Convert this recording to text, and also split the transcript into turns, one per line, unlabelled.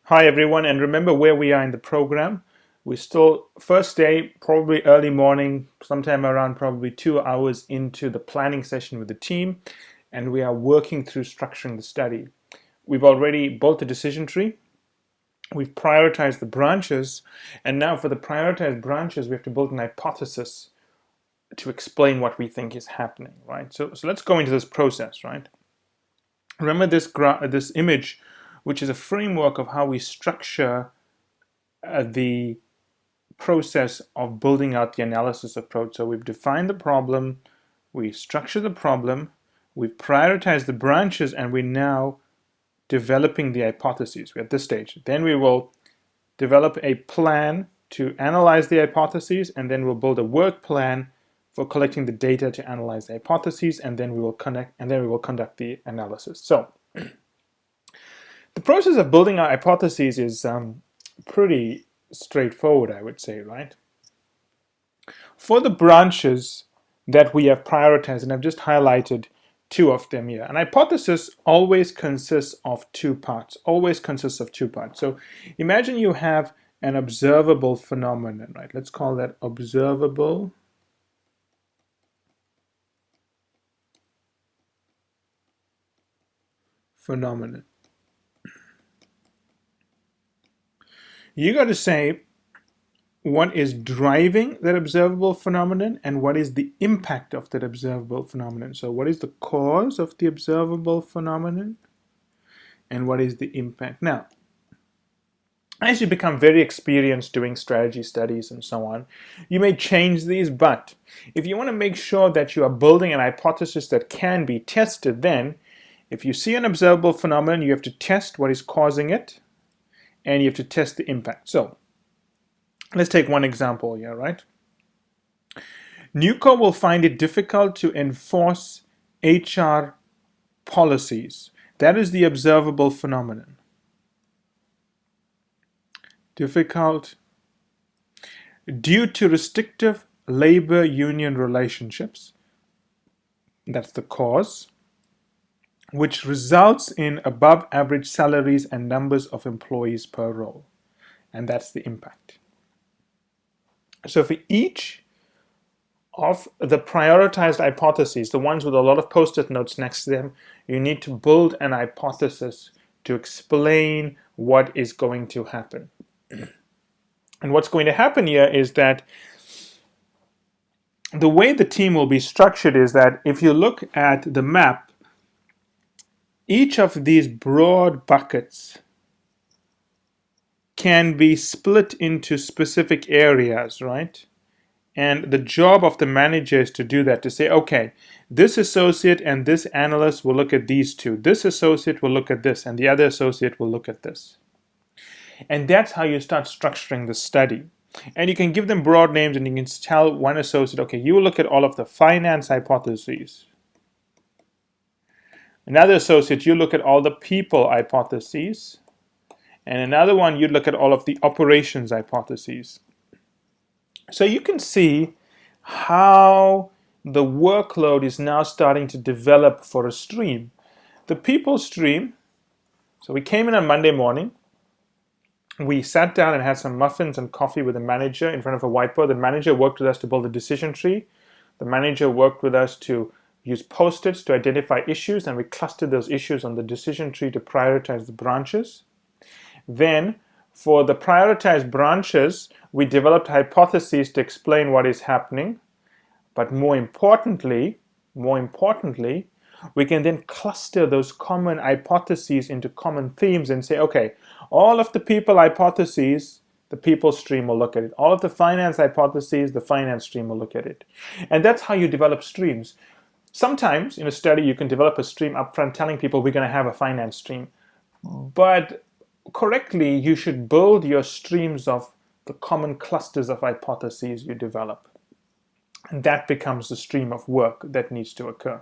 Hi everyone, and remember where we are in the program. We're still first day, probably early morning, sometime around probably 2 hours into the planning session with the team, and we are working through structuring the study. We've already built a decision tree. We've prioritized the branches, and now for the prioritized branches, we have to build an hypothesis to explain what we think is happening, right? So let's go into this process, right? Remember this image, which is a framework of how we structure the process of building out the analysis approach. So we've defined the problem, we structure the problem, we've prioritized the branches, and we're now developing the hypotheses. We're at this stage. Then we will develop a plan to analyze the hypotheses, and then we'll build a work plan for collecting the data to analyze the hypotheses, and then we will conduct the analysis. So the process of building our hypotheses is pretty straightforward, I would say, right? For the branches that we have prioritized, and I've just highlighted two of them here, an hypothesis always consists of two parts, So imagine you have an observable phenomenon, right? Let's call that observable phenomenon. You got to say what is driving that observable phenomenon and what is the impact of that observable phenomenon. So what is the cause of the observable phenomenon and what is the impact? Now, as you become very experienced doing strategy studies and so on, you may change these, but if you want to make sure that you are building an hypothesis that can be tested, then if you see an observable phenomenon, you have to test what is causing it and you have to test the impact. So let's take one example here, right? NUCO will find it difficult to enforce HR policies. That is the observable phenomenon. Difficult due to restrictive labor union relationships. That's the cause, which results in above average salaries and numbers of employees per role. And that's the impact. So for each of the prioritized hypotheses, the ones with a lot of post-it notes next to them, you need to build an hypothesis to explain what is going to happen. And what's going to happen here is that the way the team will be structured is that if you look at the map, each of these broad buckets can be split into specific areas, right? And the job of the manager is to do that, to say, okay, this associate and this analyst will look at these two. This associate will look at this, and the other associate will look at this. And that's how you start structuring the study. And you can give them broad names, and you can tell one associate, okay, you will look at all of the finance hypotheses. Another associate, you look at all the people hypotheses. And another one, you look at all of the operations hypotheses. So you can see how the workload is now starting to develop for a stream. The people stream, so we came in on Monday morning. We sat down and had some muffins and coffee with the manager in front of a whiteboard. The manager worked with us to build a decision tree. The manager worked with us to use post-its to identify issues, and we clustered those issues on the decision tree to prioritize the branches. Then, for the prioritized branches, we developed hypotheses to explain what is happening. But more importantly, we can then cluster those common hypotheses into common themes and say, okay, all of the people hypotheses, the people stream will look at it. All of the finance hypotheses, the finance stream will look at it. And that's how you develop streams. Sometimes in a study, you can develop a stream upfront telling people we're going to have a finance stream. But correctly, you should build your streams of the common clusters of hypotheses you develop. And that becomes the stream of work that needs to occur.